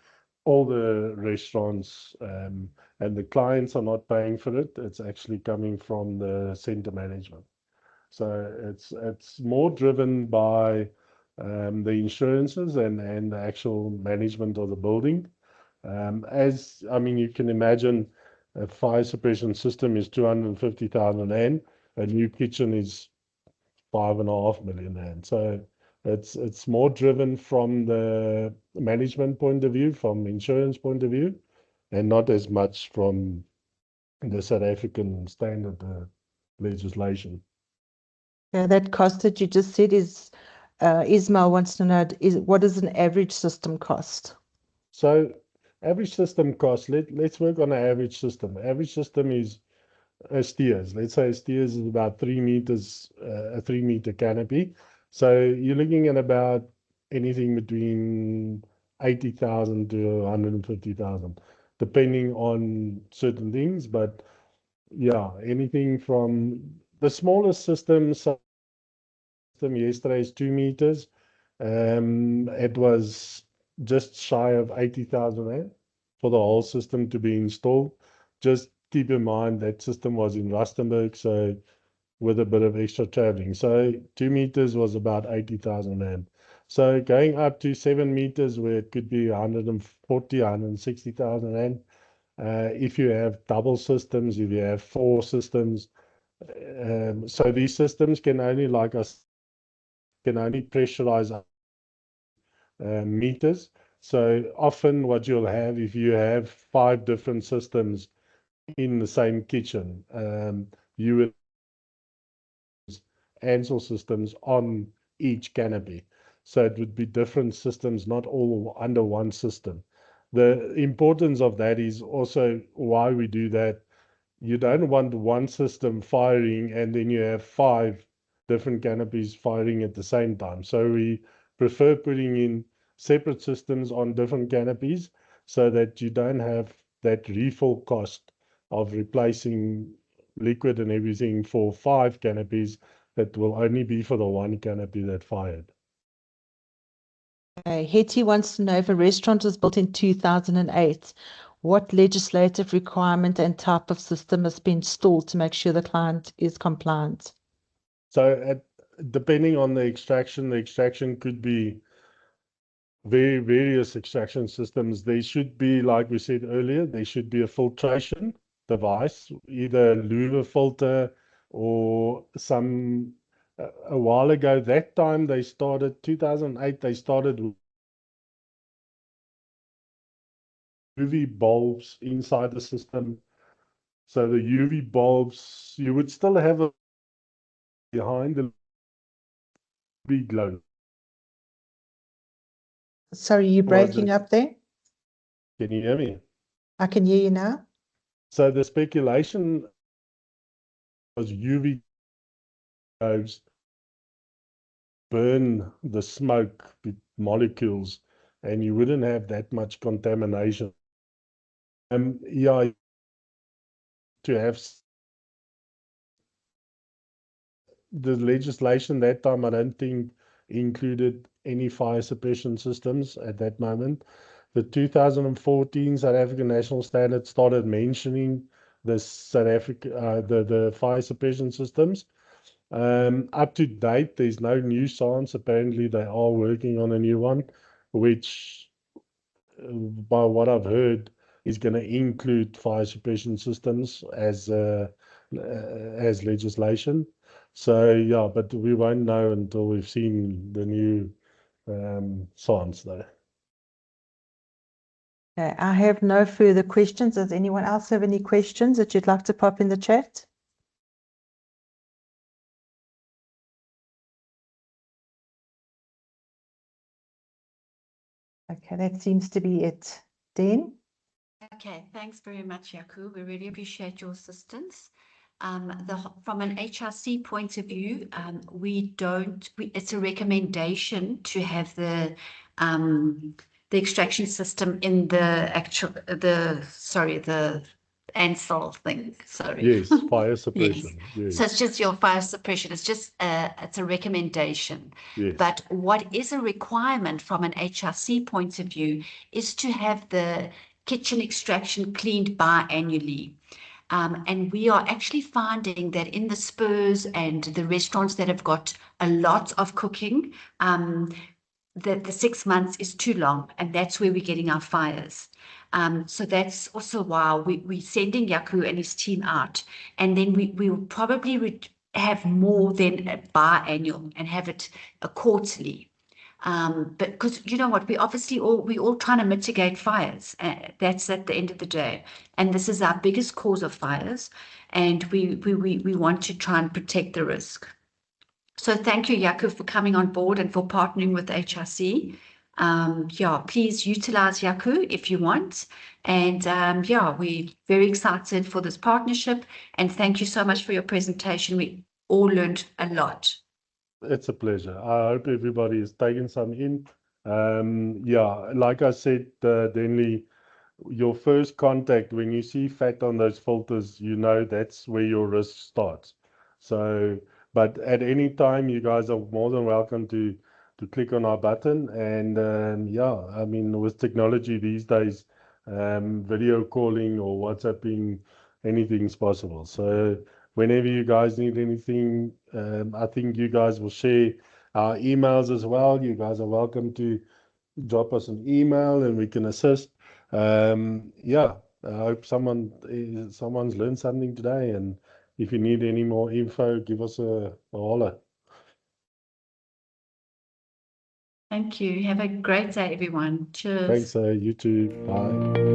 all the restaurants, and the clients are not paying for it. It's actually coming from the center management. So it's more driven by the insurances and the actual management of the building. As I mean, you can imagine a fire suppression system is 250,000 rand. A new kitchen is 5.5 million rand. So it's more driven from the management point of view, from insurance point of view, and not as much from the South African standard legislation. Yeah, that cost that you just said is, Ismail wants to know, what does an average system cost? So average system cost, let's work on an average system. Average system is steers. Let's say steers is about 3 meters, a 3 meter canopy. So you're looking at about anything between 80,000 to 150,000, depending on certain things. But yeah, anything from the smallest system yesterday is 2 meters. It was just shy of 80,000 rand for the whole system to be installed. Just keep in mind that system was in Rustenburg, so with a bit of extra traveling. So 2 meters was about 80,000 rand. So going up to 7 meters where it could be 140, 160,000 rand. If you have double systems, if you have 4 systems, so these systems can only, like us, can only pressurize meters. So often what you'll have, if you have 5 different systems in the same kitchen, you would Ansell systems on each canopy. So it would be different systems, not all under one system. The importance of that is also why we do that. You don't want one system firing and then you have 5 different canopies firing at the same time. So we prefer putting in separate systems on different canopies so that you don't have that refill cost of replacing liquid and everything for 5 canopies that will only be for the one canopy that fired. Hetty wants to know if a restaurant was built in 2008, what legislative requirement and type of system must be installed to make sure the client is compliant? So depending on the extraction could be various extraction systems. They should be, like we said earlier, they should be a filtration device, either a louver filter or some, a while ago, that time they started, 2008, they started UV bulbs inside the system. So the UV bulbs, you would still have a behind the UV glow. Sorry, you're Was breaking it- up there. Can you hear me? I can hear you now. So the speculation was UV globes burn the smoke molecules, and you wouldn't have that much contamination. Yeah, to have the legislation that time, I don't think included any fire suppression systems at that moment. The 2014 South African National Standard started mentioning the South Africa, the fire suppression systems. Up to date, there's no new science. Apparently, they are working on a new one, which, by what I've heard, is going to include fire suppression systems as legislation. So yeah, but we won't know until we've seen the new science, though. Okay, I have no further questions. Does anyone else have any questions that you'd like to pop in the chat? Okay, that seems to be it. Den? Okay, thanks very much, Jaco. We really appreciate your assistance. From an HRC point of view, it's a recommendation to have the extraction system in the ANSOL thing, sorry. Yes, fire suppression. Yes. So it's just your fire suppression. It's just it's a recommendation. Yes. But what is a requirement from an HRC point of view is to have the kitchen extraction cleaned biannually. And we are actually finding that in the Spurs and the restaurants that have got a lot of cooking, that the 6 months is too long, and that's where we're getting our fires. So that's also why we're sending Jaco and his team out, and then we will probably have more than a biannual and have it a quarterly. But because you know what, we all trying to mitigate fires. That's at the end of the day, and this is our biggest cause of fires, and we want to try and protect the risk. So thank you, Jaco, for coming on board and for partnering with HRC. Yeah, please utilize Jaco if you want. And yeah, we're very excited for this partnership. And thank you so much for your presentation. We all learned a lot. It's a pleasure. I hope everybody is taking some in. Yeah, like I said, Denley, your first contact, when you see fat on those filters, you know that's where your risk starts. So, but at any time, you guys are more than welcome to click on our button. And yeah, I mean, with technology these days, video calling or WhatsApping, anything's possible. So whenever you guys need anything, I think you guys will share our emails as well. You guys are welcome to drop us an email and we can assist. Yeah, I hope someone's learned something today, and if you need any more info, give us a holler. Thank you. Have a great day, everyone. Cheers. Thanks, you too. Bye.